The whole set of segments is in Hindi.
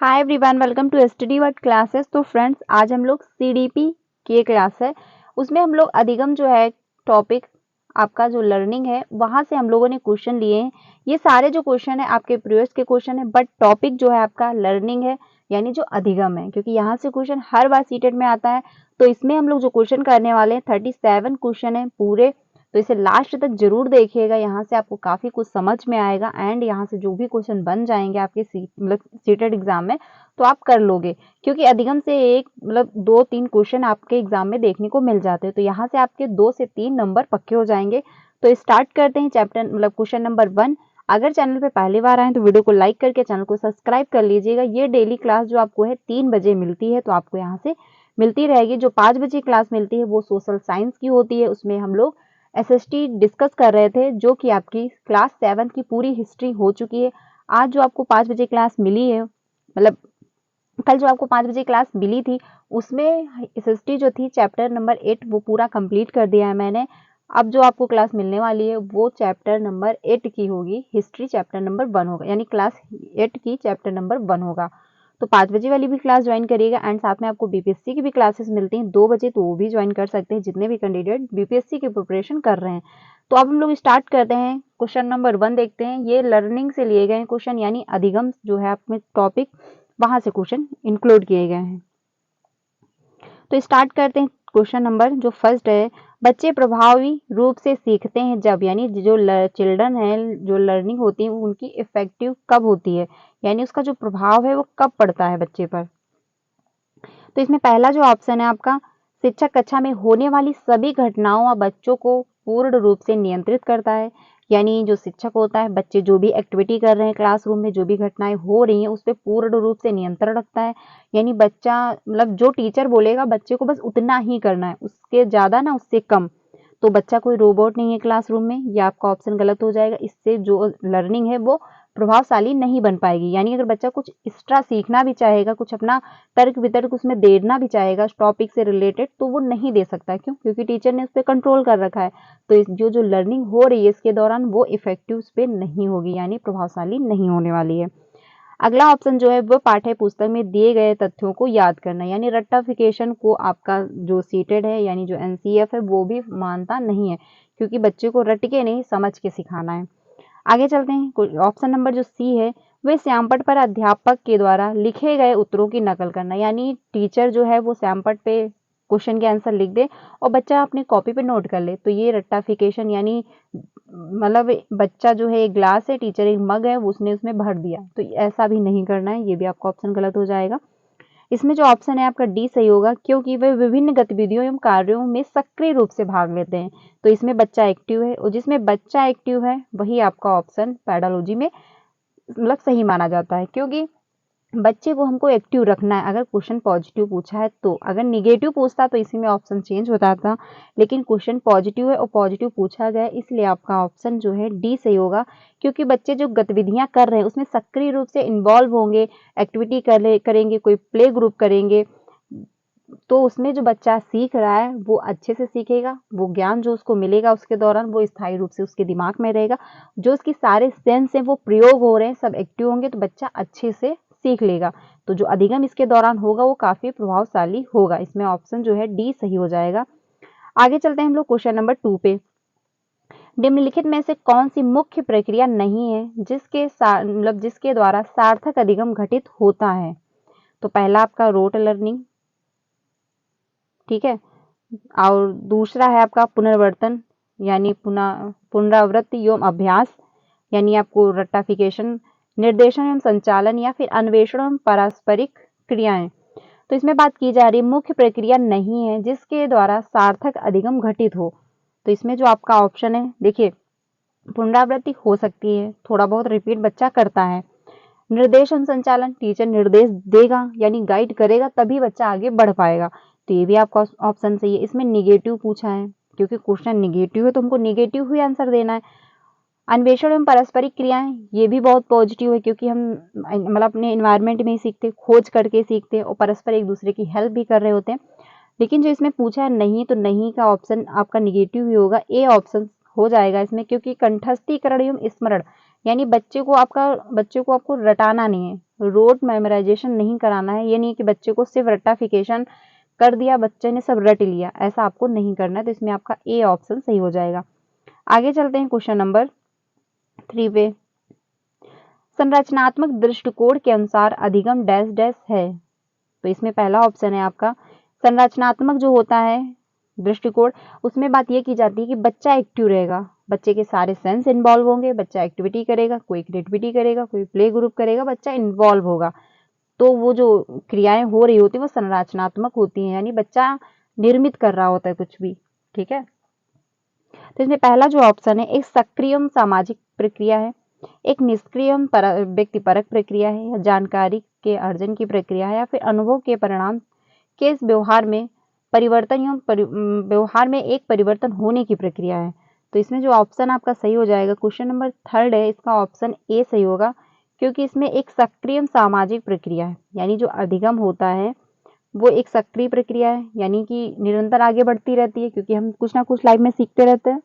Hi everyone, welcome to study word classes. तो फ्रेंड्स, आज हम लोग सीडीपी की क्लास है, उसमें हम लोग अधिगम जो है टॉपिक आपका जो लर्निंग है वहां से हम लोगों ने क्वेश्चन लिए हैं। ये सारे जो क्वेश्चन है आपके प्रीवियस के क्वेश्चन है, बट टॉपिक जो है आपका लर्निंग है, यानी जो अधिगम है, क्योंकि यहाँ से क्वेश्चन हर बार सीटेट में आता है। तो इसमें हम लोग जो क्वेश्चन करने वाले हैं 37 क्वेश्चन है पूरे। तो इसे लास्ट तक जरूर देखिएगा, यहाँ से आपको काफी कुछ समझ में आएगा एंड यहाँ से जो भी क्वेश्चन बन जाएंगे आपके मतलब सीटेट एग्जाम में तो आप कर लोगे, क्योंकि अधिगम से एक मतलब 2-3 क्वेश्चन आपके एग्जाम में देखने को मिल जाते हैं। तो यहाँ से आपके 2 से 3 नंबर पक्के हो जाएंगे। तो स्टार्ट करते हैं चैप्टर मतलब क्वेश्चन नंबर 1। अगर चैनल पे पहली बार आए तो वीडियो को लाइक करके चैनल को सब्सक्राइब कर लीजिएगा। ये डेली क्लास जो आपको है 3 बजे मिलती है, तो आपको यहाँ से मिलती रहेगी। जो 5 बजे क्लास मिलती है वो सोशल साइंस की होती है, उसमें हम लोग एसएसटी डिस्कस कर रहे थे, जो कि आपकी क्लास 7 की पूरी हिस्ट्री हो चुकी है। आज जो आपको 5 बजे क्लास मिली है, मतलब कल जो आपको 5 बजे क्लास मिली थी, उसमें एसएसटी जो थी चैप्टर नंबर 8 वो पूरा कंप्लीट कर दिया है मैंने। अब जो आपको क्लास मिलने वाली है वो चैप्टर नंबर 8 की होगी, हिस्ट्री चैप्टर नंबर 1 होगा, यानी क्लास 8 की चैप्टर नंबर 1 होगा। तो 5 बजे वाली भी क्लास ज्वाइन करिएगा एंड साथ में आपको बीपीएससी की भी क्लासेस मिलती हैं 2 बजे, तो वो भी ज्वाइन कर सकते हैं जितने भी कैंडिडेट बीपीएससी की प्रिपरेशन कर रहे हैं। तो अब हम लोग स्टार्ट करते हैं, क्वेश्चन नंबर 1 देखते हैं। ये लर्निंग से लिए गए क्वेश्चन, यानी अधिगम जो है आपके टॉपिक वहां से क्वेश्चन इंक्लूड किए गए हैं। तो स्टार्ट करते हैं क्वेश्चन नंबर जो फर्स्ट है। बच्चे प्रभावी रूप से सीखते हैं जब, यानी जो चिल्ड्रन है जो लर्निंग होती है उनकी इफेक्टिव कब होती है, यानी उसका जो प्रभाव है वो कब पड़ता है बच्चे पर। तो इसमें पहला जो ऑप्शन है आपका, शिक्षक कक्षा में होने वाली सभी घटनाओं व बच्चों को पूर्ण रूप से नियंत्रित करता है। यानी जो शिक्षक होता है, बच्चे जो भी एक्टिविटी कर रहे हैं क्लासरूम में, जो भी घटनाएं हो रही हैं उस पर पूर्ण रूप से नियंत्रण रखता है। यानी बच्चा मतलब जो टीचर बोलेगा बच्चे को बस उतना ही करना है, उसके ज्यादा ना उससे कम। तो बच्चा कोई रोबोट नहीं है क्लासरूम में, ये आपका ऑप्शन गलत हो जाएगा। इससे जो लर्निंग है वो प्रभावशाली नहीं बन पाएगी। यानी अगर बच्चा कुछ एक्स्ट्रा सीखना भी चाहेगा, कुछ अपना तर्क वितर्क उसमें देना भी चाहेगा टॉपिक से रिलेटेड, तो वो नहीं दे सकता। क्यों? क्योंकि टीचर ने उस पर कंट्रोल कर रखा है। तो जो लर्निंग हो रही है इसके दौरान वो इफेक्टिव उस पर नहीं होगी, यानी प्रभावशाली नहीं होने वाली है। अगला ऑप्शन जो है वो पाठ्य पुस्तक में दिए गए तथ्यों को याद करना, यानी रट्टाफिकेशन को आपका जो सीटेड है यानी जो एनसीएफ है वो भी मानता नहीं है, क्योंकि बच्चे को रट के नहीं समझ के सिखाना है। आगे चलते हैं, ऑप्शन नंबर जो सी है, वे श्यामपट्ट पर अध्यापक के द्वारा लिखे गए उत्तरों की नकल करना, यानी टीचर जो है वो श्यामपट्ट पे क्वेश्चन के आंसर लिख दे और बच्चा अपनी कॉपी पे नोट कर ले, तो ये रट्टाफिकेशन, यानी मतलब बच्चा जो है एक ग्लास है, टीचर एक मग है, उसने उसमें भर दिया, तो ऐसा भी नहीं करना है। ये भी आपका ऑप्शन गलत हो जाएगा। इसमें जो ऑप्शन है आपका डी सही होगा, क्योंकि वे विभिन्न गतिविधियों एवं कार्यों में सक्रिय रूप से भाग लेते हैं। तो इसमें बच्चा एक्टिव है, और जिसमें बच्चा एक्टिव है वही आपका ऑप्शन पेडालॉजी में मतलब सही माना जाता है, क्योंकि बच्चे को हमको एक्टिव रखना है। अगर क्वेश्चन पॉजिटिव पूछा है तो, अगर निगेटिव पूछता तो इसी में ऑप्शन चेंज होता था, लेकिन क्वेश्चन पॉजिटिव है और पॉजिटिव पूछा गया, इसलिए आपका ऑप्शन जो है डी सही होगा। क्योंकि बच्चे जो गतिविधियां कर रहे हैं उसमें सक्रिय रूप से इन्वॉल्व होंगे, एक्टिविटी करेंगे, कोई प्ले ग्रुप करेंगे, तो उसमें जो बच्चा सीख रहा है वो अच्छे से सीखेगा। वो ज्ञान जो उसको मिलेगा उसके दौरान वो स्थायी रूप से उसके दिमाग में रहेगा। जो उसकी सारे सेंस हैं वो प्रयोग हो रहे हैं, सब एक्टिव होंगे, तो बच्चा अच्छे से सीख लेगा। तो जो अधिगम इसके दौरान होगा वो काफी प्रभावशाली होगा। इसमें ऑप्शन जो है डी सही हो जाएगा। आगे चलते हैं हम लोग क्वेश्चन नंबर 2 पे। निम्नलिखित में से कौन सी मुख्य प्रक्रिया नहीं है मतलब जिसके द्वारा सार्थक अधिगम घटित होता है। तो पहला आपका रोट लर्निंग, ठीक है, और दूसरा है आपका पुनर्वर्तन, यानी पुनरावृत्ति एवं अभ्यास, यानी आपको रट्टाफिकेशन, निर्देशन एवं संचालन, या फिर अन्वेषण एवं पारस्परिक क्रियाएं। तो इसमें बात की जा रही है मुख्य प्रक्रिया नहीं है जिसके द्वारा सार्थक अधिगम घटित हो। तो इसमें जो आपका ऑप्शन है, देखिए, पुनरावृत्ति हो सकती है, थोड़ा बहुत रिपीट बच्चा करता है। निर्देशन संचालन, टीचर निर्देश देगा यानी गाइड करेगा तभी बच्चा आगे बढ़ पाएगा, तो ये भी आपका ऑप्शन सही है। इसमें निगेटिव पूछा है, क्योंकि क्वेश्चन निगेटिव है तो हमको निगेटिव ही आंसर देना है। अन्वेषण एवं पारस्परिक क्रियाएं, ये भी बहुत पॉजिटिव है, क्योंकि हम मतलब अपने एनवायरनमेंट में ही सीखते, खोज करके सीखते और परस्पर एक दूसरे की हेल्प भी कर रहे होते हैं। लेकिन जो इसमें पूछा है नहीं, तो नहीं का ऑप्शन आपका निगेटिव ही होगा, ए ऑप्शन हो जाएगा इसमें, क्योंकि कंठस्थीकरण एवं स्मरण, यानी बच्चे को आपको रटाना नहीं है, रोट मेमोराइजेशन नहीं कराना है। ये नहीं कि बच्चे को सिर्फ रट्टाफिकेशन कर दिया, बच्चे ने सब रट लिया, ऐसा आपको नहीं करना है। तो इसमें आपका ए ऑप्शन सही हो जाएगा। आगे चलते हैं क्वेश्चन नंबर 3 पे। संरचनात्मक दृष्टिकोण के अनुसार अधिगम डैश डैश है। तो इसमें पहला ऑप्शन है आपका संरचनात्मक जो होता है दृष्टिकोण, उसमें बात यह की जाती है कि बच्चा एक्टिव रहेगा, बच्चे के सारे सेंस इन्वॉल्व होंगे, बच्चा एक्टिविटी करेगा, कोई क्रिएटिविटी करेगा, कोई प्ले ग्रुप करेगा, बच्चा इन्वॉल्व होगा। तो वो जो क्रियाएं हो रही होती है वो संरचनात्मक होती हैं, यानी बच्चा निर्मित कर रहा होता है कुछ भी। ठीक है, तो इसमें पहला जो ऑप्शन है एक सक्रिय सामाजिक प्रक्रिया है, एक निष्क्रिय व्यक्तिपरक प्रक्रिया है, या जानकारी के अर्जन की प्रक्रिया है, या फिर अनुभव के परिणाम के इस व्यवहार में व्यवहार में एक परिवर्तन होने की प्रक्रिया है। तो इसमें जो ऑप्शन आपका सही हो जाएगा, क्वेश्चन नंबर 3 है, इसका ऑप्शन ए सही होगा, क्योंकि इसमें एक सक्रिय सामाजिक प्रक्रिया है, यानी जो अधिगम होता है वो एक सक्रिय प्रक्रिया है, यानी कि निरंतर आगे बढ़ती रहती है, क्योंकि हम कुछ ना कुछ लाइफ में सीखते रहते हैं।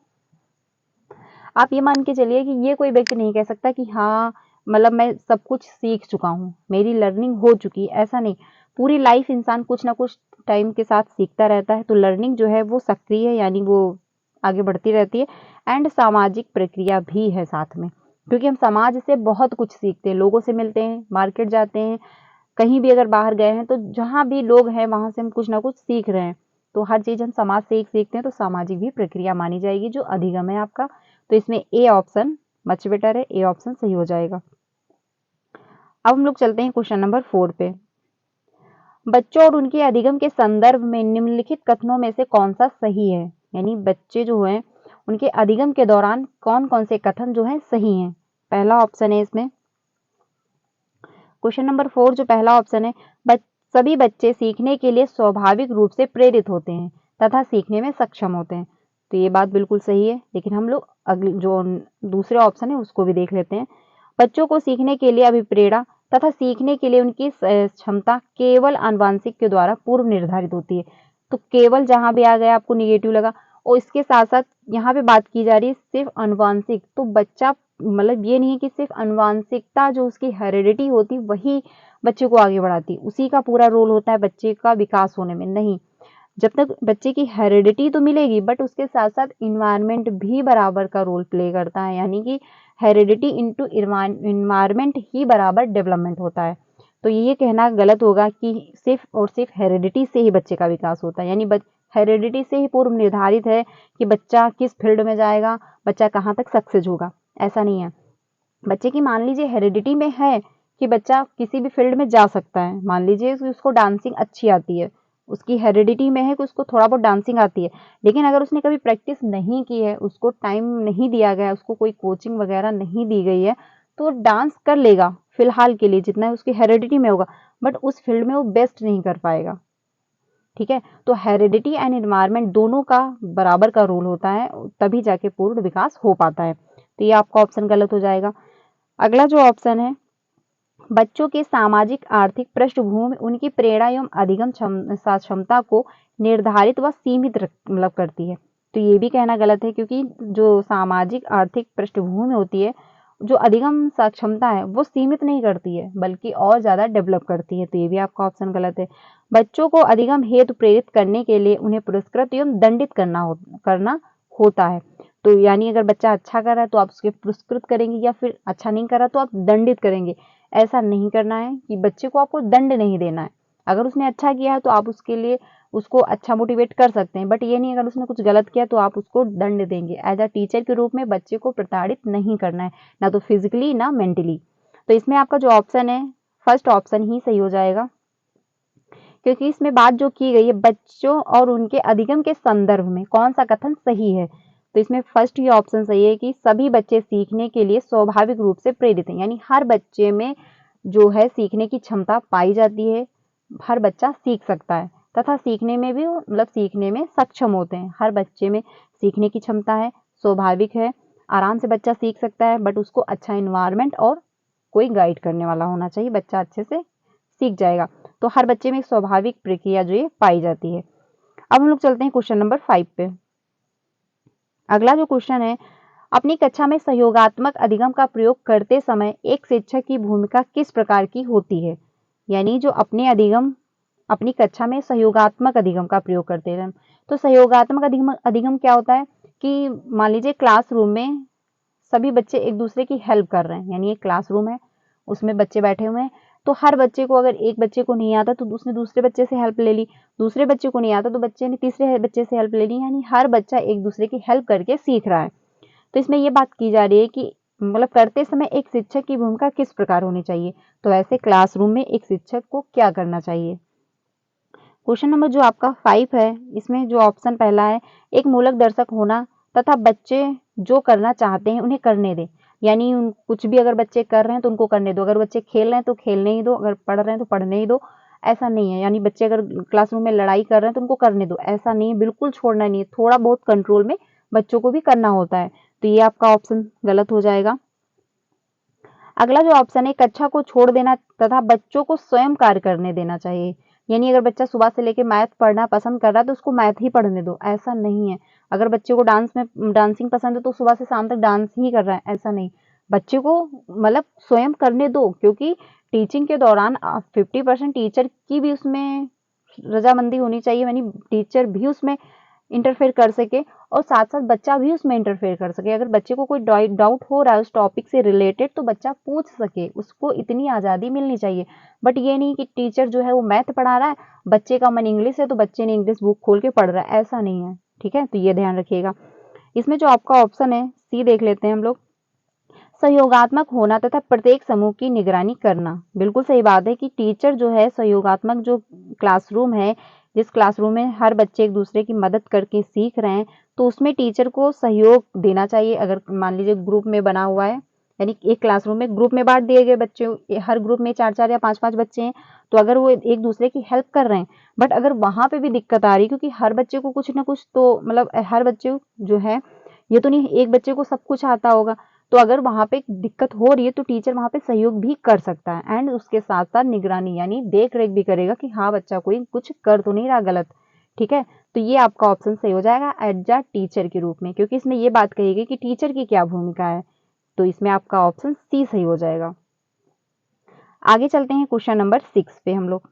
आप ये मान के चलिए कि ये कोई व्यक्ति नहीं कह सकता कि हाँ मतलब मैं सब कुछ सीख चुका हूँ, मेरी लर्निंग हो चुकी है, ऐसा नहीं। पूरी लाइफ इंसान कुछ ना कुछ टाइम के साथ सीखता रहता है। तो लर्निंग जो है वो सक्रिय है, यानी वो आगे बढ़ती रहती है, एंड सामाजिक प्रक्रिया भी है साथ में, क्योंकि हम समाज से बहुत कुछ सीखते हैं, लोगों से मिलते हैं, मार्केट जाते हैं, कहीं भी अगर बाहर गए हैं तो जहाँ भी लोग हैं वहां से हम कुछ ना कुछ सीख रहे हैं। तो हर चीज हम समाज से एक सीखते हैं, तो सामाजिक भी प्रक्रिया मानी जाएगी जो अधिगम है आपका। तो इसमें ए ऑप्शन मच बेटर है, ए ऑप्शन सही हो जाएगा। अब हम लोग चलते हैं क्वेश्चन नंबर 4 पे। बच्चों और उनके अधिगम के संदर्भ में निम्नलिखित कथनों में से कौन सा सही है, यानी बच्चे जो हैं उनके अधिगम के दौरान कौन कौन से कथन जो है सही हैं। पहला ऑप्शन है इसमें क्वेश्चन नंबर 4 जो पहला ऑप्शन है, सभी बच्चे सीखने के लिए स्वाभाविक रूप से प्रेरित होते हैं तथा सीखने में सक्षम होते हैं। तो ये बात बिल्कुल सही है, लेकिन हम लोग अगले जो दूसरे ऑप्शन है उसको भी देख लेते हैं। बच्चों को सीखने के लिए अभिप्रेरणा तथा सीखने के लिए उनकी क्षमता केवल आनुवंशिक के द्वारा पूर्व निर्धारित होती है। तो केवल जहां भी आ गया आपको निगेटिव लगा, और इसके साथ साथ यहाँ पे बात की जा रही है सिर्फ आनुवंशिक। तो बच्चा मतलब ये नहीं है कि सिर्फ आनुवंशिकता जो उसकी हेरिडिटी होती वही बच्चे को आगे बढ़ाती, उसी का पूरा रोल होता है बच्चे का विकास होने में। नहीं, जब तक बच्चे की हेरिडिटी तो मिलेगी, बट उसके साथ साथ इन्वायरमेंट भी बराबर का रोल प्ले करता है, यानी कि हेरिडिटी इनटू इन्वायरमेंट ही बराबर डेवलपमेंट होता है। तो ये कहना गलत होगा कि सिर्फ और सिर्फ हेरिडिटी से ही बच्चे का विकास होता है, यानी हेरिडिटी से ही पूर्व निर्धारित है कि बच्चा किस फील्ड में जाएगा, बच्चा कहाँ तक सक्सेस होगा, ऐसा नहीं है। बच्चे की मान लीजिए हेरिडिटी में है कि बच्चा किसी भी फील्ड में जा सकता है, मान लीजिए कि उसको डांसिंग अच्छी आती है, उसकी हेरिडिटी में है कि उसको थोड़ा बहुत डांसिंग आती है, लेकिन अगर उसने कभी प्रैक्टिस नहीं की है, उसको टाइम नहीं दिया गया है, उसको कोई कोचिंग वगैरह नहीं दी गई है, तो डांस कर लेगा फिलहाल के लिए जितना उसकी हेरिडिटी में होगा, बट उस फील्ड में वो बेस्ट नहीं कर पाएगा। ठीक है, तो हेरिडिटी एंड एनवायरनमेंट दोनों का बराबर का रोल होता है, तभी जाके पूर्ण विकास हो पाता है। तो ये आपका ऑप्शन गलत हो जाएगा। अगला जो ऑप्शन है, बच्चों के सामाजिक आर्थिक पृष्ठभूमि उनकी प्रेरणा एवं अधिगम क्षमता को निर्धारित व सीमित मतलब करती है। तो ये भी कहना गलत है, क्योंकि जो सामाजिक आर्थिक पृष्ठभूमि होती है, जो अधिगम क्षमता है वो सीमित नहीं करती है, बल्कि और ज्यादा डेवलप करती है। तो ये भी आपका ऑप्शन गलत है। बच्चों को अधिगम हेतु प्रेरित करने के लिए उन्हें पुरस्कृत एवं दंडित करना होता है। तो यानी अगर बच्चा अच्छा कर रहा है तो आप उसके पुरस्कृत करेंगे, या फिर अच्छा नहीं कर रहा तो आप दंडित करेंगे। ऐसा नहीं करना है कि बच्चे को आपको दंड नहीं देना है। अगर उसने अच्छा किया है तो आप उसके लिए उसको अच्छा मोटिवेट कर सकते हैं, बट ये नहीं अगर उसने कुछ गलत किया तो आप उसको दंड देंगे। एज अ टीचर के रूप में बच्चे को प्रताड़ित नहीं करना है, ना तो फिजिकली ना मेंटली। तो इसमें आपका जो ऑप्शन है फर्स्ट ऑप्शन ही सही हो जाएगा, क्योंकि इसमें बात जो की गई है बच्चों और उनके अधिगम के संदर्भ में कौन सा कथन सही है। तो इसमें फर्स्ट ये ऑप्शन सही है कि सभी बच्चे सीखने के लिए स्वाभाविक रूप से प्रेरित हैं, यानी हर बच्चे में जो है सीखने की क्षमता पाई जाती है, हर बच्चा सीख सकता है तथा सीखने में भी मतलब सीखने में सक्षम होते हैं। हर बच्चे में सीखने की क्षमता है, स्वाभाविक है, आराम से बच्चा सीख सकता है, बट उसको अच्छा इन्वायरमेंट और कोई गाइड करने वाला होना चाहिए, बच्चा अच्छे से सीख जाएगा। तो हर बच्चे में एक स्वाभाविक प्रक्रिया जो ये पाई जाती है। अब हम लोग चलते हैं क्वेश्चन नंबर 5 पे। अगला जो क्वेश्चन है, अपनी कक्षा में सहयोगात्मक अधिगम का प्रयोग करते समय एक शिक्षक की भूमिका किस प्रकार की होती है? यानी जो अपनी कक्षा में सहयोगात्मक अधिगम का प्रयोग करते हैं। तो सहयोगात्मक अधिगम क्या होता है कि मान लीजिए क्लासरूम में सभी बच्चे एक दूसरे की हेल्प कर रहे हैं, यानी एक क्लासरूम है, उसमें बच्चे बैठे हुए हैं, तो हर बच्चे को, अगर एक बच्चे को नहीं आता तो उसने दूसरे बच्चे से हेल्प ले ली, दूसरे बच्चे को नहीं आता तो बच्चे ने तीसरे बच्चे से हेल्प ले ली, यानी हर बच्चा एक दूसरे की हेल्प करके सीख रहा है। तो इसमें ये बात की जा रही है कि मतलब करते समय एक शिक्षक की भूमिका किस प्रकार होनी चाहिए, तो ऐसे क्लासरूम में एक शिक्षक को क्या करना चाहिए। क्वेश्चन नंबर जो आपका 5 है, इसमें जो ऑप्शन पहला है, एक मूलक दर्शक होना तथा बच्चे जो करना चाहते हैं उन्हें करने दें। यानी कुछ भी अगर बच्चे कर रहे हैं तो उनको करने दो, अगर बच्चे खेल रहे हैं तो खेलने ही दो, अगर पढ़ रहे हैं तो पढ़ने ही दो। ऐसा नहीं है, यानी बच्चे अगर क्लासरूम में लड़ाई कर रहे हैं तो उनको करने दो, ऐसा नहीं है, बिल्कुल छोड़ना नहीं है, थोड़ा बहुत कंट्रोल में बच्चों को भी करना होता है। तो ये आपका ऑप्शन गलत हो जाएगा। अगला जो ऑप्शन है, कक्षा को छोड़ देना तथा बच्चों को स्वयं कार्य करने देना चाहिए। यानी अगर बच्चा सुबह से लेकर मैथ पढ़ना पसंद कर रहा है तो उसको मैथ ही पढ़ने दो, ऐसा नहीं है। अगर बच्चे को डांसिंग पसंद है तो सुबह से शाम तक डांस ही कर रहा है, ऐसा नहीं। बच्चे को मतलब स्वयं करने दो, क्योंकि टीचिंग के दौरान 50% टीचर की भी उसमें रजामंदी होनी चाहिए, यानी टीचर भी उसमें इंटरफेयर कर सके और साथ साथ बच्चा भी उसमें इंटरफेयर कर सके। अगर बच्चे को कोई डाउट हो रहा है उस टॉपिक से रिलेटेड तो बच्चा पूछ सके, उसको इतनी आज़ादी मिलनी चाहिए। बट ये नहीं कि टीचर जो है वो मैथ पढ़ा रहा है, बच्चे का मन इंग्लिश है तो बच्चे ने इंग्लिश बुक खोल के पढ़ रहा है, ऐसा नहीं है। ठीक है, तो ये ध्यान रखिएगा। इसमें जो आपका ऑप्शन है सी देख लेते हैं हम लोग, सहयोगात्मक होना तथा प्रत्येक समूह की निगरानी करना। बिल्कुल सही बात है कि टीचर जो है सहयोगात्मक, जो क्लासरूम है, जिस क्लासरूम में हर बच्चे एक दूसरे की मदद करके सीख रहे हैं, तो उसमें टीचर को सहयोग देना चाहिए। अगर मान लीजिए ग्रुप में बना हुआ है, यानी एक क्लासरूम में ग्रुप में बांट दिए गए बच्चे, हर ग्रुप में 4-4 या 5-5 बच्चे हैं, तो अगर वो एक दूसरे की हेल्प कर रहे हैं, बट अगर वहां पे भी दिक्कत आ रही है, क्योंकि हर बच्चे को कुछ ना कुछ तो मतलब हर बच्चे जो है, ये तो नहीं एक बच्चे को सब कुछ आता होगा, तो अगर वहां पे दिक्कत हो रही है तो टीचर वहां पे सहयोग भी कर सकता है एंड उसके साथ साथ निगरानी यानी देख रेख भी करेगा कि हाँ बच्चा कोई कुछ कर तो नहीं रहा गलत। ठीक है, तो ये आपका ऑप्शन सही हो जाएगा एज अ टीचर के रूप में, क्योंकि इसमें ये बात कही गई कि टीचर की क्या भूमिका है, तो इसमें आपका ऑप्शन सी सही हो जाएगा। आगे चलते हैं क्वेश्चन नंबर 6 पे हम लोग।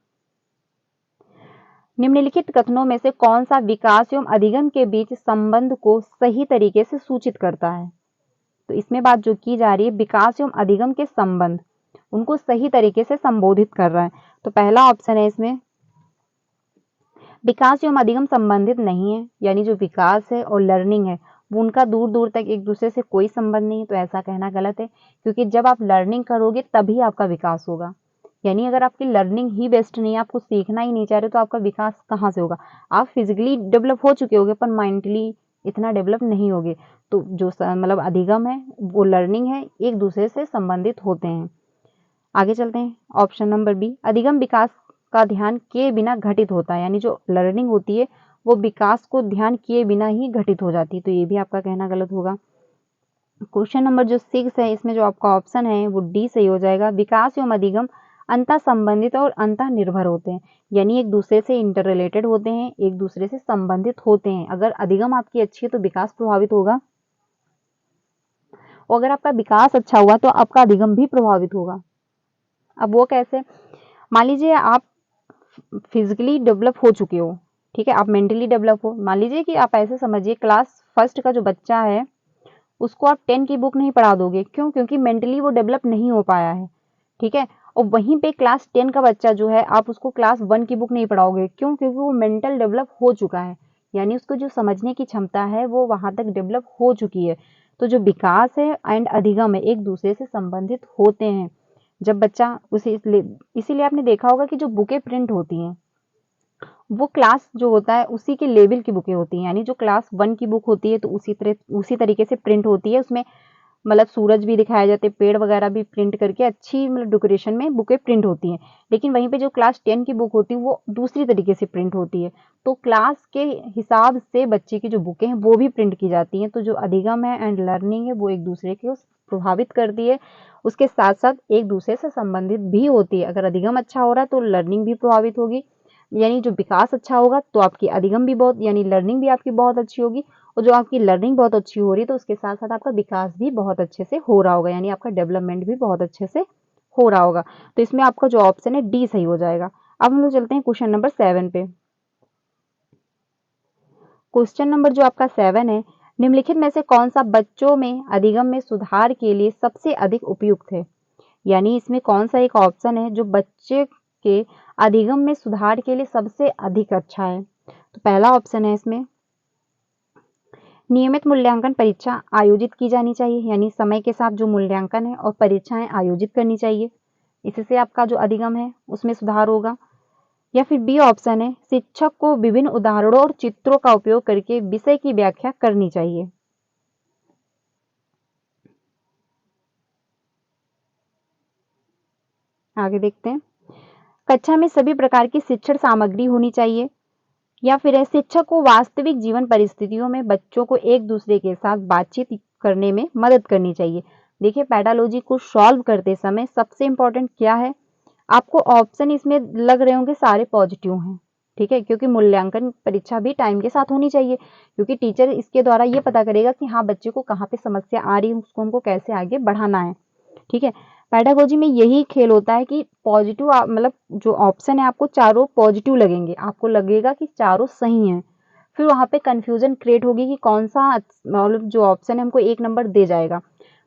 निम्नलिखित कथनों में से कौन सा विकास एवं अधिगम के बीच संबंध को सही तरीके से सूचित करता है। तो इसमें बात जो की जा रही है विकास एवं अधिगम के संबंध, उनको सही तरीके से संबोधित कर रहा है। तो पहला ऑप्शन है इसमें, विकास एवं अधिगम संबंधित नहीं है, यानी जो विकास है और लर्निंग है वो उनका दूर दूर तक एक दूसरे से कोई संबंध नहीं है। तो ऐसा कहना गलत है, क्योंकि जब आप लर्निंग करोगे तभी आपका विकास होगा। यानी अगर आपकी लर्निंग ही बेस्ट नहीं है, आपको सीखना ही नहीं चाह रहे, तो आपका विकास कहाँ से होगा। आप फिजिकली डेवलप हो चुके होगे पर माइंडली इतना डेवलप नहीं होगे। तो जो मतलब अधिगम है वो लर्निंग है, एक दूसरे से संबंधित होते हैं। आगे चलते हैं, ऑप्शन नंबर बी, अधिगम विकास का ध्यान किए बिना घटित होता है, यानी जो लर्निंग होती है वो विकास को ध्यान किए बिना ही घटित हो जाती है। तो ये भी आपका कहना गलत होगा। क्वेश्चन नंबर जो 6 है, इसमें जो आपका ऑप्शन है वो डी सही हो जाएगा। विकास एवं अधिगम अंतः संबंधित और अंतः निर्भर होते हैं, यानी एक दूसरे से इंटर रिलेटेड होते हैं, एक दूसरे से संबंधित होते हैं। अगर अधिगम आपकी अच्छी है तो विकास प्रभावित होगा, और अगर आपका विकास अच्छा हुआ तो आपका अधिगम भी प्रभावित होगा। अब वो कैसे, मान लीजिए आप फिजिकली डेवलप हो चुके हो, ठीक है, आप मेंटली डेवलप हो। मान लीजिए कि आप ऐसे समझिए क्लास फर्स्ट का जो बच्चा है उसको आप 10 की बुक नहीं पढ़ा दोगे, क्यों, क्योंकि मेंटली वो डेवलप नहीं हो पाया है। ठीक है, और वहीं पे क्लास 10 का बच्चा जो है आप उसको क्लास 1 की बुक नहीं पढ़ाओगे, क्यों, क्योंकि वो मेंटल डेवलप हो चुका है, यानी उसको जो समझने की क्षमता है वो वहां तक डेवलप हो चुकी है। तो जो विकास है एंड अधिगम है एक दूसरे से संबंधित होते हैं। जब बच्चा उसे इसीलिए आपने देखा होगा कि जो बुकें प्रिंट होती हैं वो क्लास जो होता है उसी के लेवल की बुकें होती हैं, यानी जो क्लास 1 की बुक होती है तो उसी तरीके से प्रिंट होती है, उसमें मतलब सूरज भी दिखाए जाते हैं, पेड़ वगैरह भी प्रिंट करके अच्छी मतलब डेकोरेशन में बुकें प्रिंट होती हैं। लेकिन वहीं पे जो क्लास 10 की बुक होती है वो दूसरी तरीके से प्रिंट होती है। तो क्लास के हिसाब से बच्चे की जो बुकें हैं वो भी प्रिंट की जाती हैं। तो जो अधिगम है एंड लर्निंग है वो एक दूसरे को प्रभावित करती है, उसके साथ साथ एक दूसरे से संबंधित भी होती है। अगर अधिगम अच्छा हो रहा है तो लर्निंग भी प्रभावित होगी, यानी जो विकास अच्छा होगा तो आपकी अधिगम भी बहुत यानी लर्निंग भी आपकी बहुत अच्छी होगी, और जो आपकी लर्निंग बहुत अच्छी हो रही है तो उसके साथ साथ आपका विकास भी बहुत अच्छे से हो रहा होगा, यानी आपका डेवलपमेंट भी बहुत अच्छे से हो रहा होगा। तो इसमें आपका जो ऑप्शन है डी सही हो जाएगा। अब हम लोग चलते हैं क्वेश्चन नंबर 7 पे। क्वेश्चन नंबर जो आपका 7 है, निम्नलिखित में से कौन सा बच्चों में अधिगम में सुधार के लिए सबसे अधिक उपयुक्त है? यानी इसमें कौन सा एक ऑप्शन है जो बच्चे के अधिगम में सुधार के लिए सबसे अधिक अच्छा है? तो पहला ऑप्शन है इसमें नियमित मूल्यांकन परीक्षा आयोजित की जानी चाहिए, यानी समय के साथ जो मूल्यांकन है और परीक्षाएं आयोजित करनी चाहिए, इससे आपका जो अधिगम है उसमें सुधार होगा। या फिर बी ऑप्शन है शिक्षक को विभिन्न उदाहरणों और चित्रों का उपयोग करके विषय की व्याख्या करनी चाहिए। आगे देखते हैं, कक्षा में सभी प्रकार की शिक्षण सामग्री होनी चाहिए। या फिर है शिक्षक को वास्तविक जीवन परिस्थितियों में बच्चों को एक दूसरे के साथ बातचीत करने में मदद करनी चाहिए। देखिए पेडागोजी को सॉल्व करते समय सबसे इंपॉर्टेंट क्या है, आपको ऑप्शन इसमें लग रहे होंगे सारे पॉजिटिव हैं, ठीक है, क्योंकि मूल्यांकन परीक्षा भी टाइम के साथ होनी चाहिए, क्योंकि टीचर इसके द्वारा ये पता करेगा कि हाँ बच्चे को कहाँ पे समस्या आ रही है, उसको हमको कैसे आगे बढ़ाना है, ठीक है। पेडागोजी में यही खेल होता है कि पॉजिटिव मतलब जो ऑप्शन है आपको चारों पॉजिटिव लगेंगे, आपको लगेगा कि चारों सही हैं, फिर वहाँ पे कंफ्यूजन क्रिएट होगी कि कौन सा मतलब जो ऑप्शन है हमको 1 नंबर दे जाएगा।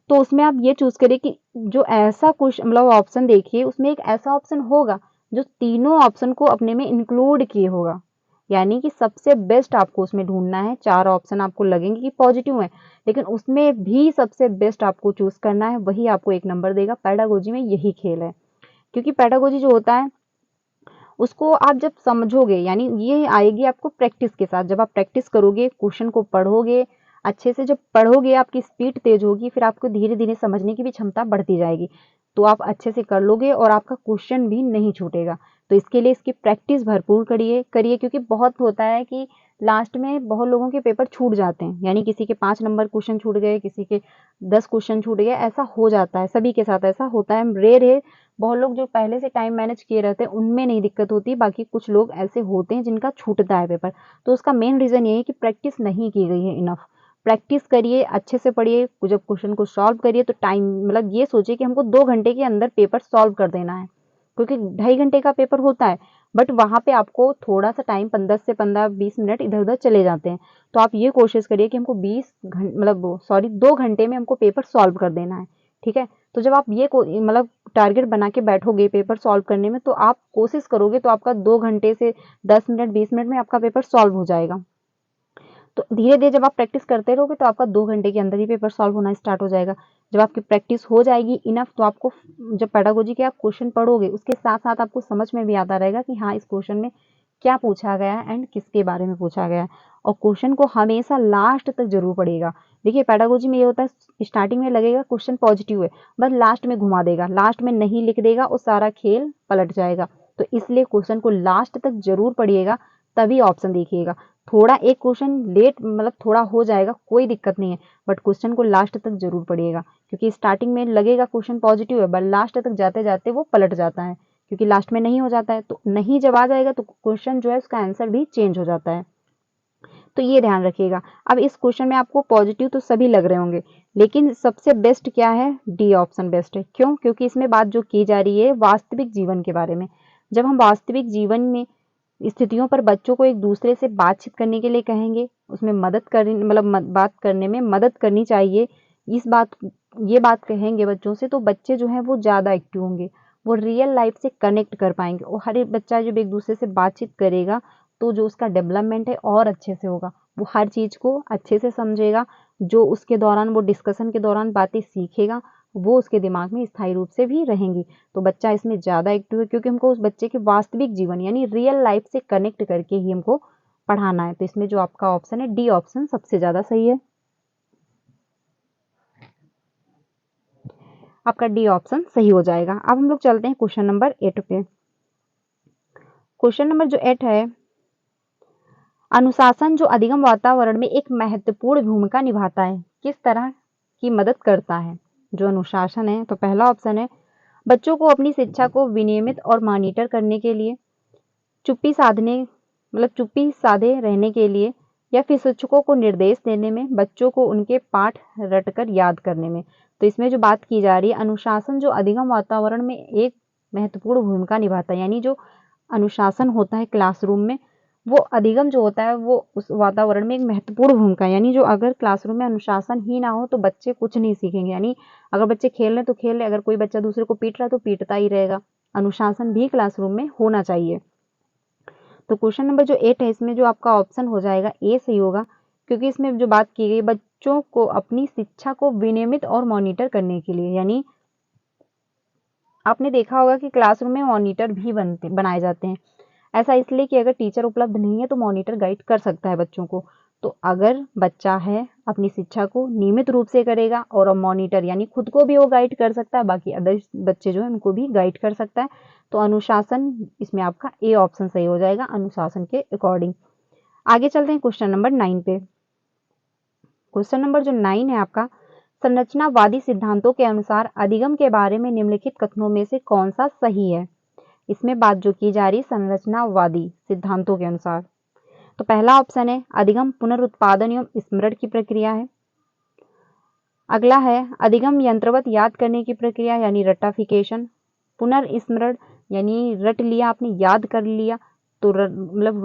तो उसमें आप ये चूज करिए कि जो ऐसा कुछ मतलब ऑप्शन देखिए उसमें एक ऐसा ऑप्शन होगा जो तीनों ऑप्शन को अपने में इंक्लूड किए होगा, यानी कि सबसे बेस्ट आपको उसमें ढूंढना है। 4 ऑप्शन आपको लगेंगे कि पॉजिटिव है, लेकिन उसमें भी सबसे बेस्ट आपको चूज करना है, वही आपको 1 नंबर देगा। पेडागोजी में यही खेल है, क्योंकि पेडागोजी जो होता है उसको आप जब समझोगे, यानी ये आएगी आपको प्रैक्टिस के साथ, जब आप प्रैक्टिस करोगे क्वेश्चन को पढ़ोगे अच्छे से, जब पढ़ोगे आपकी स्पीड तेज होगी, फिर आपको धीरे धीरे समझने की भी क्षमता बढ़ती जाएगी, तो आप अच्छे से कर लोगे और आपका क्वेश्चन भी नहीं छूटेगा। तो इसके लिए इसकी प्रैक्टिस भरपूर करिए करिए, क्योंकि बहुत होता है कि लास्ट में बहुत लोगों के पेपर छूट जाते हैं, यानी किसी के 5 नंबर क्वेश्चन छूट गए, किसी के 10 क्वेश्चन छूट गए, ऐसा हो जाता है, सभी के साथ ऐसा होता है, रेयर है। बहुत लोग जो पहले से टाइम मैनेज किए रहते हैं उनमें नहीं दिक्कत होती, बाकी कुछ लोग ऐसे होते हैं जिनका छूटता है पेपर। तो उसका मेन रीजन ये है कि प्रैक्टिस नहीं की गई है इनफ। प्रैक्टिस करिए, अच्छे से पढ़िए, जब क्वेश्चन को सॉल्व करिए तो टाइम मतलब ये सोचिए कि हमको 2 घंटे के अंदर पेपर सॉल्व कर देना है, क्योंकि 2.5 घंटे का पेपर होता है, बट वहां पे आपको थोड़ा सा टाइम 10 से 20 मिनट इधर उधर चले जाते हैं। तो आप ये कोशिश करिए कि हमको 20 घंटे मतलब सॉरी 2 घंटे में हमको पेपर सॉल्व कर देना है, ठीक है। तो जब आप ये मतलब टारगेट बना के बैठोगे पेपर सॉल्व करने में, तो आप कोशिश करोगे तो आपका 2 घंटे से 10 मिनट 20 मिनट में आपका पेपर सॉल्व हो जाएगा। तो धीरे धीरे जब आप प्रैक्टिस करते रहोगे तो आपका 2 घंटे के अंदर ही पेपर सॉल्व होना स्टार्ट हो जाएगा। जब आपकी प्रैक्टिस हो जाएगी इनफ, तो आपको जब पेडागोजी के आप क्वेश्चन पढ़ोगे उसके साथ साथ आपको समझ में भी आता रहेगा कि हाँ इस क्वेश्चन में क्या पूछा गया है एंड किसके बारे में पूछा गया है। और क्वेश्चन को हमेशा लास्ट तक जरूर पढ़िएगा। देखिए पेडागोजी में ये होता है स्टार्टिंग में लगेगा क्वेश्चन पॉजिटिव है, बस लास्ट में घुमा देगा, लास्ट में नहीं लिख देगा और सारा खेल पलट जाएगा। तो इसलिए क्वेश्चन को लास्ट तक जरूर पढ़िएगा, तभी ऑप्शन देखिएगा। थोड़ा एक क्वेश्चन लेट मतलब थोड़ा हो जाएगा कोई दिक्कत नहीं है, बट क्वेश्चन को लास्ट तक जरूर पढ़िएगा, क्योंकि स्टार्टिंग में लगेगा क्वेश्चन पॉजिटिव है बट लास्ट तक जाते जाते वो पलट जाता है, क्योंकि लास्ट में नहीं हो जाता है। तो नहीं जब आ जाएगा तो क्वेश्चन जो है उसका आंसर भी चेंज हो जाता है, तो ये ध्यान रखिएगा। अब इस क्वेश्चन में आपको पॉजिटिव तो सभी लग रहे होंगे, लेकिन सबसे बेस्ट क्या है, डी ऑप्शन बेस्ट है। क्यों? क्योंकि इसमें बात जो की जा रही है वास्तविक जीवन के बारे में। जब हम वास्तविक जीवन में स्थितियों पर बच्चों को एक दूसरे से बातचीत करने के लिए कहेंगे, उसमें मदद करनी मतलब बात करने में मदद करनी चाहिए, ये बात कहेंगे बच्चों से, तो बच्चे जो हैं वो ज़्यादा एक्टिव होंगे, वो रियल लाइफ से कनेक्ट कर पाएंगे। और हर एक बच्चा जब एक दूसरे से बातचीत करेगा तो जो उसका डेवलपमेंट है और अच्छे से होगा, वो हर चीज़ को अच्छे से समझेगा, जो उसके दौरान वो डिस्कशन के दौरान बातें सीखेगा वो उसके दिमाग में स्थायी रूप से भी रहेंगी। तो बच्चा इसमें ज़्यादा एक्टिव है, क्योंकि हमको उस बच्चे के वास्तविक जीवन यानी रियल लाइफ से कनेक्ट करके ही हमको पढ़ाना है। तो इसमें जो आपका ऑप्शन है डी ऑप्शन सबसे ज़्यादा सही है, आपका डी ऑप्शन सही हो जाएगा। अब हम लोग चलते हैं क्वेश्चन नंबर 8 पे। क्वेश्चन नंबर जो 8 है, अनुशासन जो अधिगम वातावरण में एक महत्वपूर्ण भूमिका निभाता है, किस तरह की मदद करता है? जो अनुशासन है, तो पहला ऑप्शन है बच्चों को अपनी शिक्षा को विनियमित और मॉनिटर करने के लिए, चुप्पी साधे रहने के लिए, या फिर शिक्षकों को निर्देश देने में, बच्चों को उनके पाठ रटकर याद करने में। तो इसमें जो बात की जा रही है, अनुशासन जो अधिगम वातावरण में एक महत्वपूर्ण भूमिका निभाता है, यानी जो अनुशासन होता है क्लासरूम में, वो अधिगम जो होता है वो उस वातावरण में एक महत्वपूर्ण भूमिका है। यानी जो अगर क्लासरूम में अनुशासन ही ना हो तो बच्चे कुछ नहीं सीखेंगे। यानी अगर बच्चे खेल रहे तो खेल रहे, अगर कोई बच्चा दूसरे को पीट रहा है तो पीटता ही रहेगा। अनुशासन भी क्लासरूम में होना चाहिए। तो क्वेश्चन नंबर जो 8 है, इसमें जो आपका ऑप्शन हो जाएगा ए सही होगा, क्योंकि इसमें जो बात की गई बच्चों को अपनी शिक्षा को विनियमित और मॉनिटर करने के लिए, यानी आपने देखा होगा कि क्लासरूम में मॉनिटर भी बनाए जाते हैं। ऐसा इसलिए कि अगर टीचर उपलब्ध नहीं है तो मॉनिटर गाइड कर सकता है बच्चों को। तो अगर बच्चा है अपनी शिक्षा को नियमित रूप से करेगा और मॉनिटर यानी खुद को भी वो गाइड कर सकता है, बाकी अदर बच्चे जो है उनको भी गाइड कर सकता है। तो अनुशासन इसमें आपका ए ऑप्शन सही हो जाएगा, अनुशासन के अकॉर्डिंग। आगे चलते हैं क्वेश्चन नंबर 9 पे। क्वेश्चन नंबर जो 9 है आपका, संरचनावादी सिद्धांतों के अनुसार अधिगम के बारे में निम्नलिखित कथनों में से कौन सा सही है। इसमें बात जो की जा रही संरचनावादी सिद्धांतों के अनुसार, तो पहला ऑप्शन है अधिगम पुनरुत्पादन एवं स्मरण की प्रक्रिया है। अगला है अधिगम यंत्रवत याद करने की प्रक्रिया यानी रटाफिकेशन। पुनर्स्मरण यानी रट लिया आपने, याद कर लिया, तो मतलब